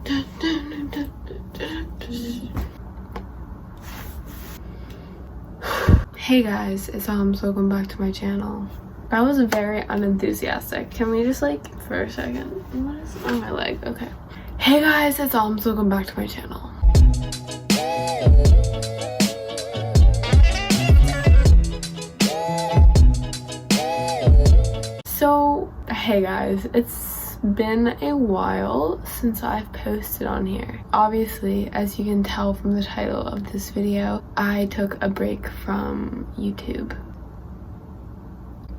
Hey guys, it's welcome back to my channel. That was very unenthusiastic. Can we just for a second? What is on my leg? Okay. Hey guys, it's welcome back to my channel. So, hey guys, it's been a while since I've posted on here. Obviously, as you can tell from the title of this video, I took a break from YouTube.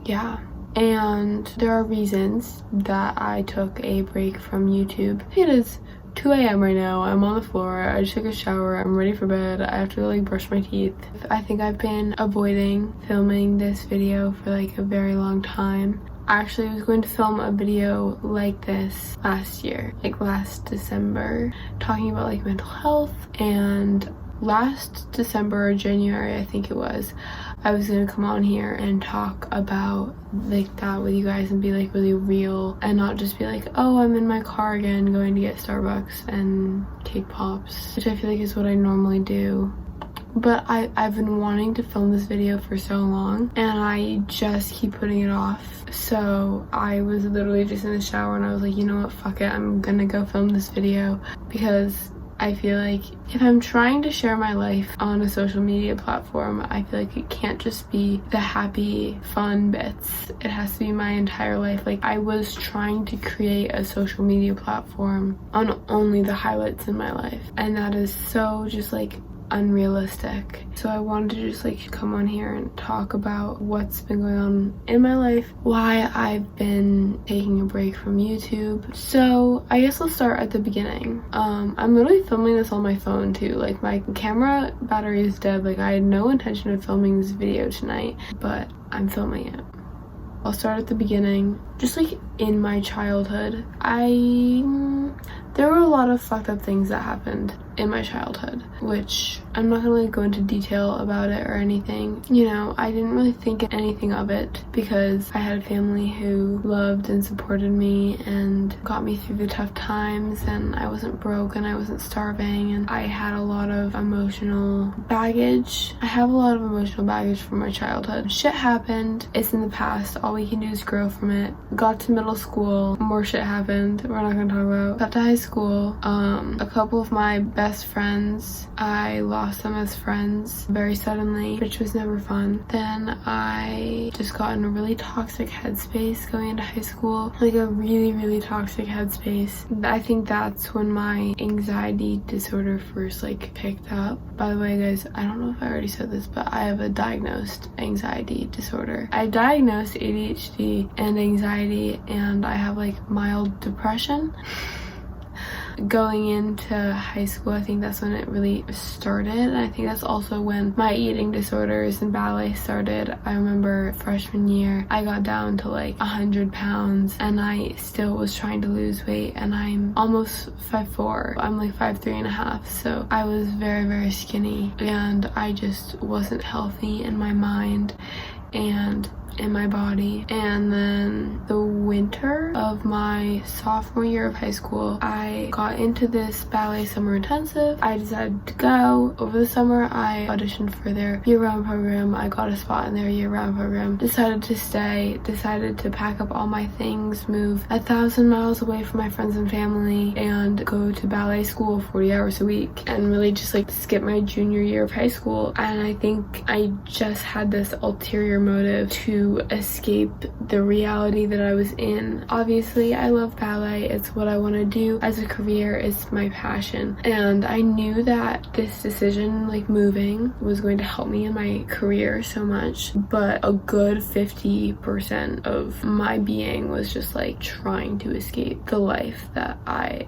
Yeah. And there are reasons that I took a break from YouTube. It is 2 a.m. right now. I'm on the floor. I just took a shower. I'm ready for bed. I have to brush my teeth. I think I've been avoiding filming this video for a very long time. I actually was going to film a video like this last year, last December, talking about mental health. And last December or January, I think it was, I was gonna come on here and talk about that with you guys and be really real and not just be oh, I'm in my car again going to get Starbucks and cake pops, which I feel is what I normally do. But I've been wanting to film this video for so long and I just keep putting it off. So I was literally just in the shower and I was you know what, fuck it, I'm gonna go film this video, because I feel if I'm trying to share my life on a social media platform, I feel it can't just be the happy, fun bits. It has to be my entire life. I was trying to create a social media platform on only the highlights in my life, and that is so just unrealistic. So I wanted to just come on here and talk about what's been going on in my life, why I've been taking a break from YouTube. So I guess I'll start at the beginning. I'm literally filming this on my phone too. My camera battery is dead. I had no intention of filming this video tonight, but I'm filming it. I'll start at the beginning. Just in my childhood, there were a lot of fucked up things that happened in my childhood, which I'm not gonna go into detail about it or anything. You know, I didn't really think anything of it because I had a family who loved and supported me and got me through the tough times, and I wasn't broke and I wasn't starving, and I had a lot of emotional baggage. I have a lot of emotional baggage from my childhood. Shit happened, it's in the past, all we can do is grow from it. Got to middle school, more shit happened, we're not gonna talk about. Got to high school, a couple of my best friends, I lost them as friends very suddenly, which was never fun. Then I just got in a really toxic headspace going into high school, a really toxic headspace. I think that's when my anxiety disorder first picked up. By the way guys, I don't know if I already said this, but I have a diagnosed anxiety disorder. I diagnosed ADHD and anxiety, and I have mild depression. Going into high school, I think that's when it really started, and I think that's also when my eating disorders and ballet started. I remember freshman year, I got down to 100 pounds, and I still was trying to lose weight, and I'm almost 5'4". I'm 5'3.5", so I was very skinny, and I just wasn't healthy in my mind and in my body. And then the winter of my sophomore year of high school, I got into this ballet summer intensive. I decided to go. Over the summer, I auditioned for their year-round program. I got a spot in their year-round program. Decided to stay. Decided to pack up all my things, move 1,000 miles away from my friends and family, and go to ballet school 40 hours a week, and really just skip my junior year of high school. And I think I just had this ulterior motive to escape the reality that I was in. Obviously, I love ballet. It's what I want to do as a career. It's my passion. And I knew that this decision, moving, was going to help me in my career so much. But a good 50% of my being was just trying to escape the life that I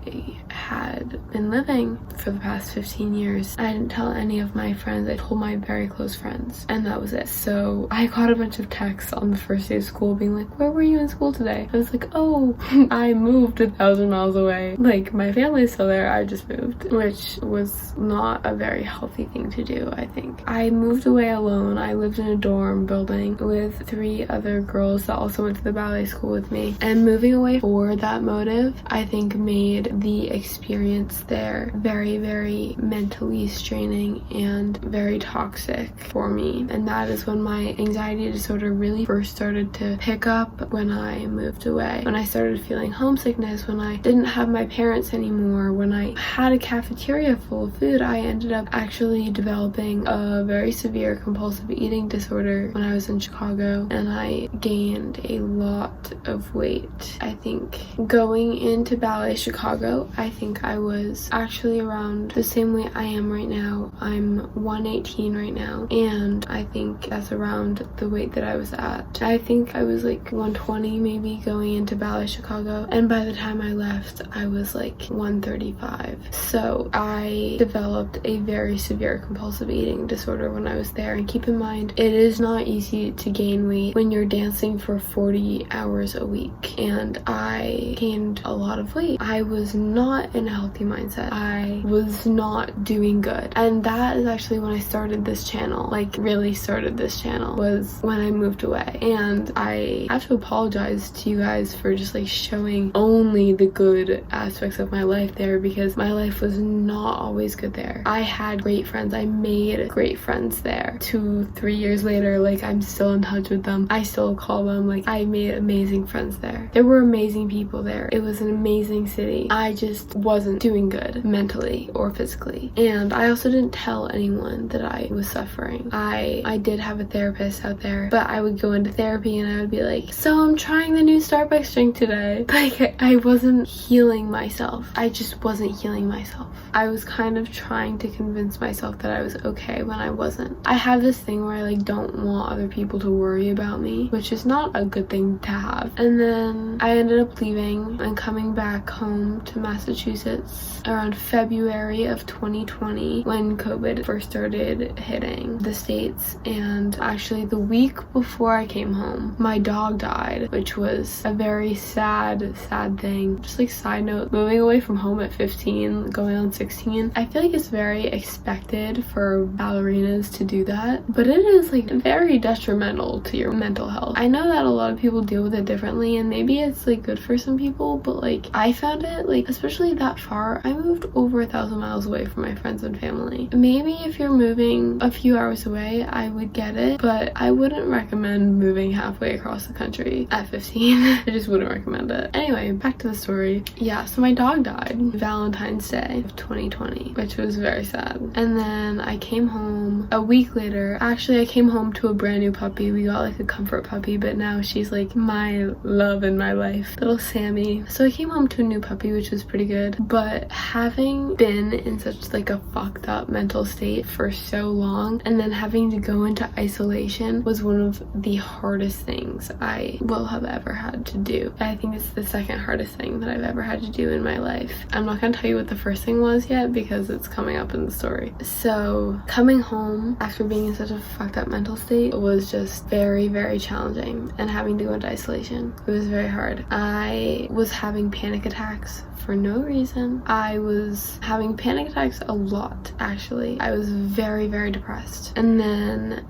had been living for the past 15 years. I didn't tell any of my friends. I told my very close friends, and that was it. So I got a bunch of texts on the first day of school being where were you in school today? I was oh, though I moved 1,000 miles away, like my family's still there, I just moved, which was not a very healthy thing to do, I think. I moved away alone. I lived in a dorm building with 3 other girls that also went to the ballet school with me, and moving away for that motive, I think, made the experience there very, very mentally straining and very toxic for me. And that is when my anxiety disorder really first started to pick up, when I moved away, when I started feeling homesickness, when I didn't have my parents anymore, when I had a cafeteria full of food. I ended up actually developing a very severe compulsive eating disorder when I was in Chicago, and I gained a lot of weight. I think going into Ballet Chicago, I think I was actually around the same weight I am right now. I'm 118 right now, and I think that's around the weight that I was at. I think I was like 120 maybe going into Ballet Chicago, and by the time I left, I was like 135. So I developed a very severe compulsive eating disorder when I was there. And keep in mind, it is not easy to gain weight when you're dancing for 40 hours a week, and I gained a lot of weight. I was not in a healthy mindset. I was not doing good, and that is actually when I started this channel, like really started this channel, was when I moved away. And I have to apologize to you guys for just like showing only the good aspects of my life there, because my life was not always good there. I had great friends. I made great friends there. 2-3 years later, like I'm still in touch with them. I still call them. Like I made amazing friends there. There were amazing people there. It was an amazing city. I just wasn't doing good mentally or physically. And I also didn't tell anyone that I was suffering. I did have a therapist out there, but I would go into therapy and I would be like, so I'm trying the new Starbucks drink today. Like I wasn't healing myself. I just wasn't healing myself. I was kind of trying to convince myself that I was okay when I wasn't. I have this thing where I like don't want other people to worry about me, which is not a good thing to have. And then I ended up leaving and coming back home to Massachusetts around February of 2020 when COVID first started hitting the States. And actually the week before I came home, my dog died, which was a very sad thing. Just like side note, moving away from home at 15, going on 16, I feel like it's very expected for ballerinas to do that, but it is like very detrimental to your mental health. I know that a lot of people deal with it differently, and maybe it's like good for some people, but like I found it, like especially that far, I moved over 1,000 miles away from my friends and family. Maybe if you're moving a few hours away, I would get it, but I wouldn't recommend moving halfway across the country at 15. I just wouldn't recommend it. Anyway, back to the story. Yeah, so my dog died Valentine's Day of 2020, which was very sad. And then I came home a week later. Actually, I came home to a brand new puppy. We got like a comfort puppy, but now she's like my love in my life, little Sammy. So I came home to a new puppy, which was pretty good. But having been in such like a fucked up mental state for so long, and then having to go into isolation was one of the hardest things I will have ever had to do. I think it's the second hardest thing that I've ever had to do in my life. I'm not gonna tell you what the first thing was yet because it's coming up in the story. So coming home after being in such a fucked up mental state was just very, very challenging, and having to go into isolation, it was very hard. I was having panic attacks for no reason. I was having panic attacks a lot, actually. I was very, very depressed. And then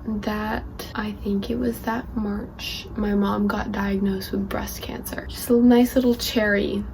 I think it was that March, my mom got diagnosed with breast cancer. Just a nice little cherry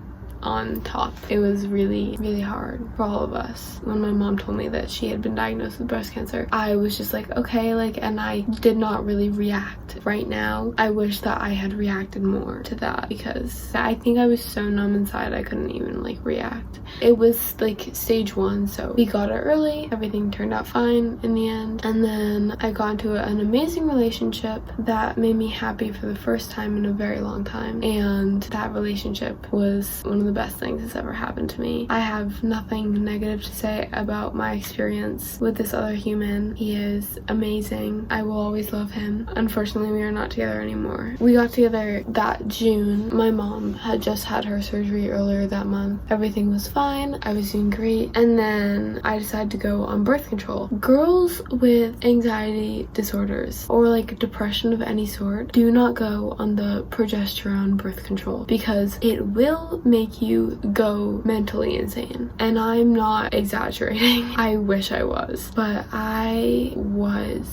on top. It was really, really hard for all of us. When my mom told me that she had been diagnosed with breast cancer, I was just like, okay, like, and I did not really react. Right now, I wish that I had reacted more to that, because I think I was so numb inside I couldn't even like react. It was like stage 1, so we got it early. Everything turned out fine in the end. And then I got into an amazing relationship that made me happy for the first time in a very long time. And that relationship was one of the the best things that's ever happened to me. I have nothing negative to say about my experience with this other human. He is amazing. I will always love him. Unfortunately, we are not together anymore. We got together that June. My mom had just had her surgery earlier that month. Everything was fine. I was doing great. And then I decided to go on birth control. Girls with anxiety disorders or like depression of any sort do not go on the progesterone birth control because it will make you go mentally insane. And I'm not exaggerating. I wish I was, but I was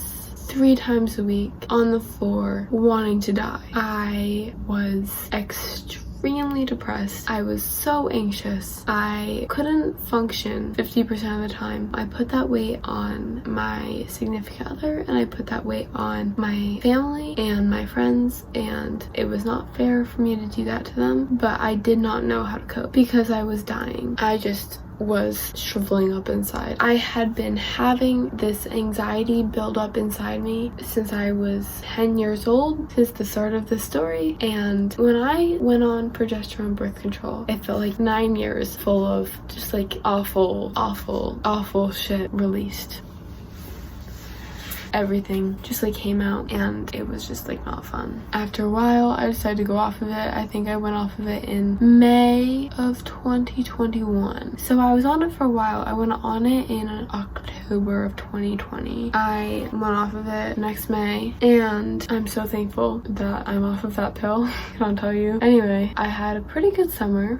3 times a week on the floor wanting to die. I was extremely depressed. I was so anxious. I couldn't function 50% of the time. I put that weight on my significant other and I put that weight on my family and my friends, and it was not fair for me to do that to them, but I did not know how to cope because I was dying. I just was shriveling up inside. I had been having this anxiety build up inside me since I was 10 years old, since the start of the story. And when I went on progesterone birth control, it felt like 9 years full of just like awful shit released. Everything just like came out and it was just like not fun. After a while, I decided to go off of it. I think I went off of it in May of 2021. So I was on it for a while. I went on it in October of 2020. I went off of it next May and I'm so thankful that I'm off of that pill. Can't tell you. Anyway, I had a pretty good summer.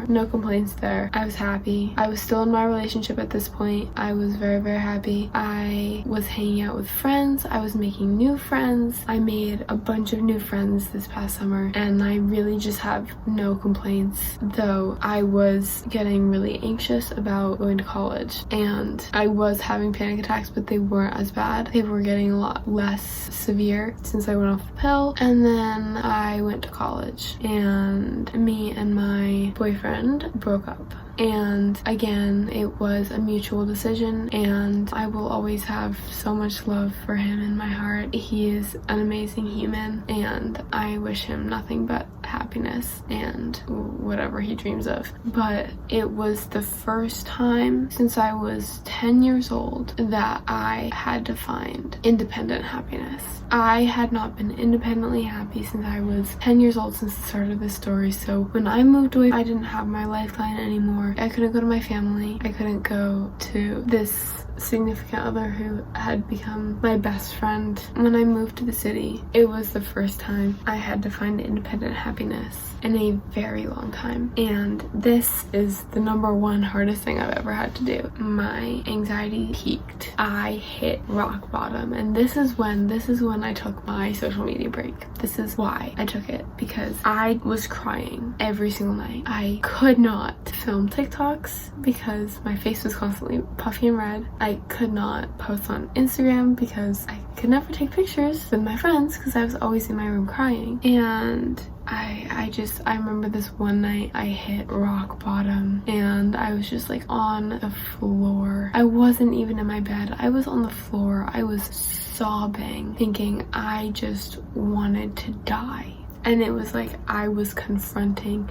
No complaints there. I was happy. I was still in my relationship at this point. I was very, very happy. I was hanging out with friends. I was making new friends. I made a bunch of new friends this past summer and I really just have no complaints, though I was getting really anxious about going to college and I was having panic attacks, but they weren't as bad. They were getting a lot less severe since I went off the pill. And then I went to college and me and my boyfriend broke up. And again, it was a mutual decision and I will always have so much love for him in my heart. He is an amazing human and I wish him nothing but happiness and whatever he dreams of. But it was the first time since I was 10 years old that I had to find independent happiness. I had not been independently happy since I was 10 years old, since the start of this story. So when I moved away, I didn't have my lifeline anymore. I couldn't go to my family. I couldn't go to this significant other who had become my best friend. When I moved to the city, it was the first time I had to find independent happiness in a very long time. And this is the #1 hardest thing I've ever had to do. My anxiety peaked. I hit rock bottom. And this is when I took my social media break. This is why I took it, because I was crying every single night. I could not film TikToks because my face was constantly puffy and red. I could not post on Instagram because I could never take pictures with my friends because I was always in my room crying. And I remember this one night I hit rock bottom and I was just like on the floor. I wasn't even in my bed. I was on the floor. I was sobbing, thinking I just wanted to die. And it was like I was confronting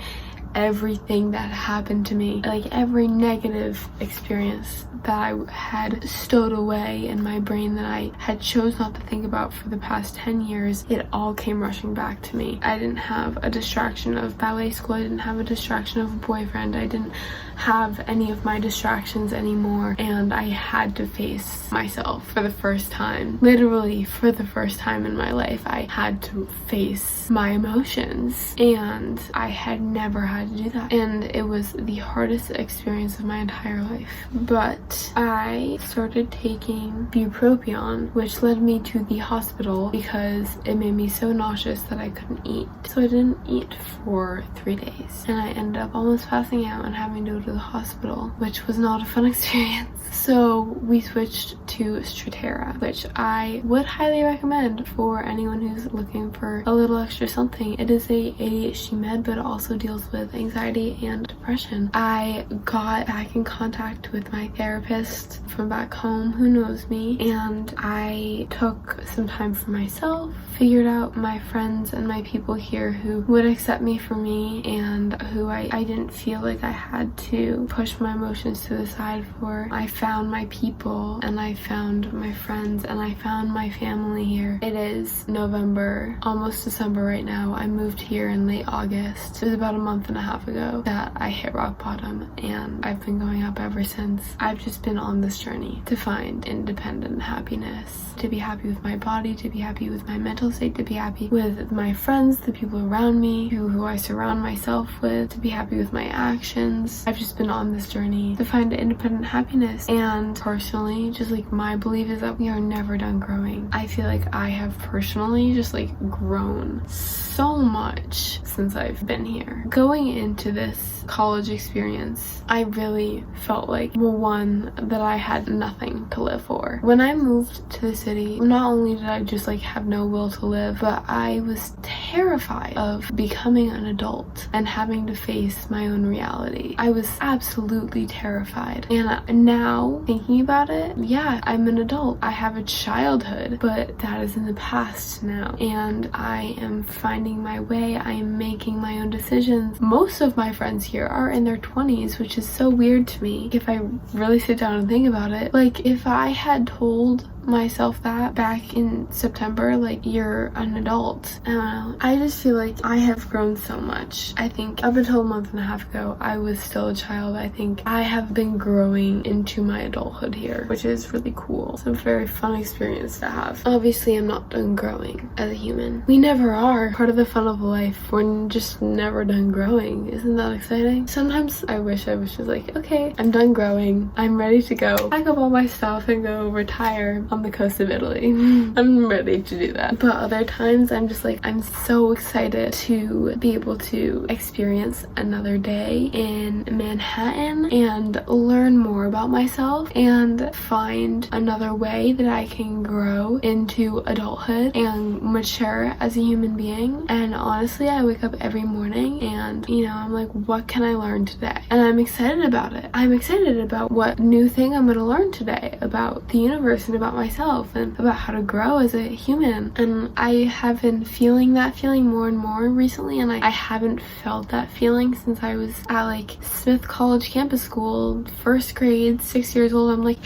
everything that happened to me, like every negative experience that I had stowed away in my brain that I had chose not to think about for the past 10 years. It all came rushing back to me. I didn't have a distraction of ballet school. I didn't have a distraction of a boyfriend. I didn't have any of my distractions anymore, and I had to face myself for the first time. Literally for the first time in my life, I had to face my emotions, and I had never had to do that, and it was the hardest experience of my entire life. But I started taking bupropion, which led me to the hospital because it made me so nauseous that I couldn't eat. So I didn't eat for 3 days, and I ended up almost passing out and having to go to the hospital, which was not a fun experience. So we switched to Strattera, which I would highly recommend for anyone who's looking for a little extra something. It is a ADHD med, but it also deals with anxiety and depression. I got back in contact with my therapist from back home who knows me, and I took some time for myself, figured out my friends and my people here who would accept me for me and who I didn't feel like I had to push my emotions to the side for. I found my people and I found my friends and I found my family here. It is November, almost December right now. I moved here in late August. It was about a month and a half ago that I hit rock bottom, and I've been going up ever since. I've just been on this journey to find independent happiness, to be happy with my body, to be happy with my mental state, to be happy with my friends, the people around me, who I surround myself with, to be happy with my actions. I've just been on this journey to find independent happiness, and personally, just like my belief is that we are never done growing. I feel like I have personally just like grown so much since I've been here. Going into this college experience, I really felt like, well, one, that I had nothing to live for. When I moved to the city, not only did I just like have no will to live, but I was terrified of becoming an adult and having to face my own reality. I was absolutely terrified. And now, thinking about it, yeah, I'm an adult. I have a childhood, but that is in the past now. And I am finding my way. I am making my own decisions. Most of my friends here are in their 20s, which is so weird to me if I really sit down and think about it. Like, if I had told myself that back in September, like, you're an adult, I don't know. I just feel like I have grown so much. I think up until a month and a half ago, I was still a child. I think I have been growing into my adulthood here, which is really cool. It's a very fun experience to have. Obviously, I'm not done growing as a human. We never are. Part of the fun of life, we're just never done growing. Isn't that exciting? Sometimes I wish I was just like, okay, I'm done growing. I'm ready to go pack up all my stuff and go retire on the coast of Italy. I'm ready to do that. But other times I'm just like, I'm so excited to be able to experience another day in Manhattan and learn more about myself and find another way that I can grow into adulthood and mature as a human being. And honestly, I wake up every morning and, you know, I'm like, what can I learn today? And I'm excited about it. I'm excited about what new thing I'm going to learn today about the universe and about myself and about how to grow as a human. And I have been feeling that feeling more and more recently, and I haven't felt that feeling since I was at like Smith College Campus School, first grade, 6 years old. I'm like,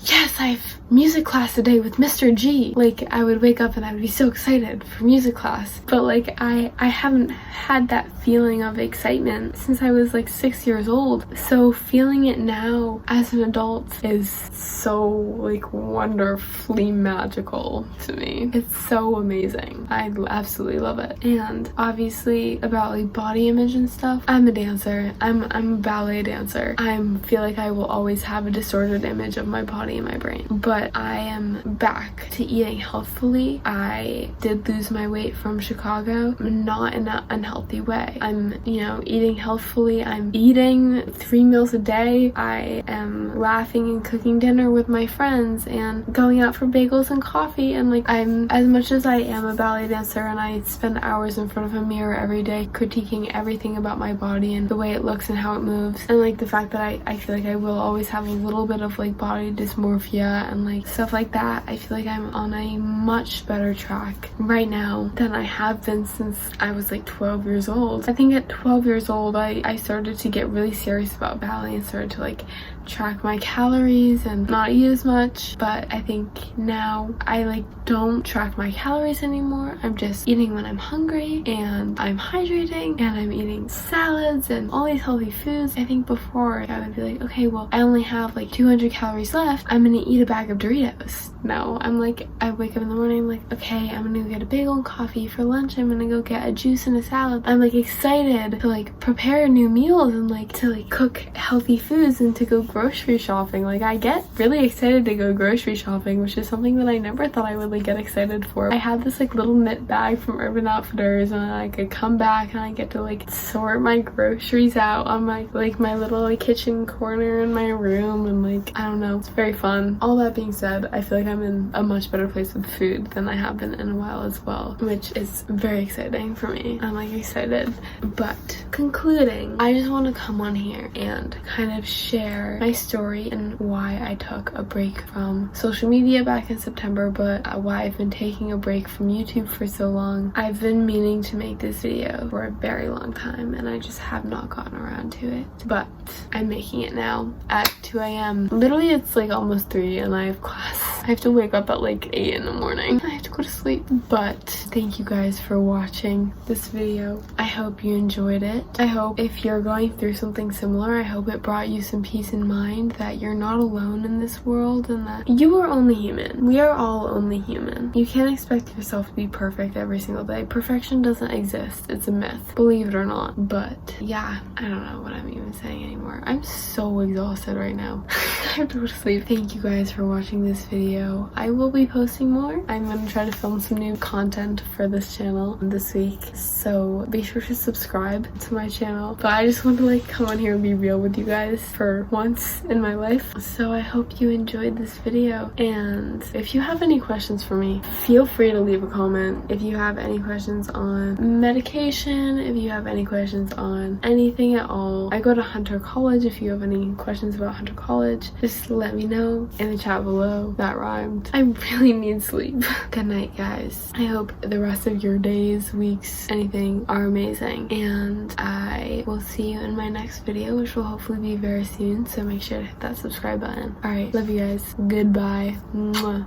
yes, I have music class today with Mr. G. Like, I would wake up and I would be so excited for music class. But like, I haven't had that feeling of excitement since I was like 6 years old. So feeling it now as an adult is so like wonderfully magical to me. It's so amazing. I absolutely love it. And obviously about like body image and stuff, I'm a dancer. I'm a ballet dancer. I feel like I will always have a distorted image of my body in my brain. But I am back to eating healthfully. I did lose my weight from Chicago, not in an unhealthy way. I'm, you know, eating healthfully. I'm eating 3 meals a day. I am laughing and cooking dinner with my friends and going out for bagels and coffee. And like, I'm, as much as I am a ballet dancer and I spend hours in front of a mirror every day critiquing everything about my body and the way it looks and how it moves, and like the fact that I feel like I will always have a little bit of like body dysmorphia and like stuff like that, I feel like I'm on a much better track right now than I have been since I was like 12 years old. I think at 12 years old I started to get really serious about ballet and started to like track my calories and not eat as much. But I think now I like don't track my calories anymore. I'm just eating when I'm hungry and I'm hydrating and I'm eating salads and all these healthy foods. I think before I would be like, okay, well, I only have like 200 calories left, I'm gonna eat a bag of Doritos. No, I'm like, I wake up in the morning, I'm like, okay, I'm gonna go get a bagel and coffee. For lunch, I'm gonna go get a juice and a salad. I'm like excited to like prepare new meals and like to like cook healthy foods and to go grocery shopping. Like, I get really excited to go grocery shopping, which is something that I never thought I would like get excited for. I had this like little knit bag from Urban Outfitters, and I could come back and I get to like sort my groceries out on my my little like kitchen corner in my room, and like, I don't know, it's very fun. All that being said, I feel like I'm in a much better place with food than I have been in a while as well, which is very exciting for me. I'm like excited, but concluding, I just want to come on here and kind of share my story and why I took a break from social media back in September, but why I've been taking a break from YouTube for so long. I've been meaning to make this video for a very long time and I just have not gotten around to it, but I'm making it now at 2 a.m. Literally, it's like almost 3 and I have class. I have to wake up at like 8 in the morning. I have to go to sleep. But thank you guys for watching this video. I hope you enjoyed it. I hope if you're going through something similar, I hope it brought you some peace in mind that you're not alone in this world and that you are only human. We are all only human. You can't expect yourself to be perfect every single day. Perfection doesn't exist. It's a myth, believe it or not. But yeah, I don't know what I'm even saying anymore. I'm so exhausted right now. I have to go to sleep. Thank you guys for watching this video. I will be posting more. I'm gonna try to film some new content for this channel this week, so be sure to subscribe to my channel. But I just want to like come on here and be real with you guys for once in my life. So I hope you enjoyed this video, and if you have any questions for me, feel free to leave a comment. If you have any questions on medication, if you have any questions on anything at all, I go to Hunter College. If you have any questions about Hunter College, just let me know in the chat below. That rhymed. I really need sleep. Good night, guys. I hope the rest of your days, weeks, anything are amazing, and I will see you in my next video, which will hopefully be very soon, so make sure to hit that subscribe button. All right, love you guys. Goodbye. Mwah.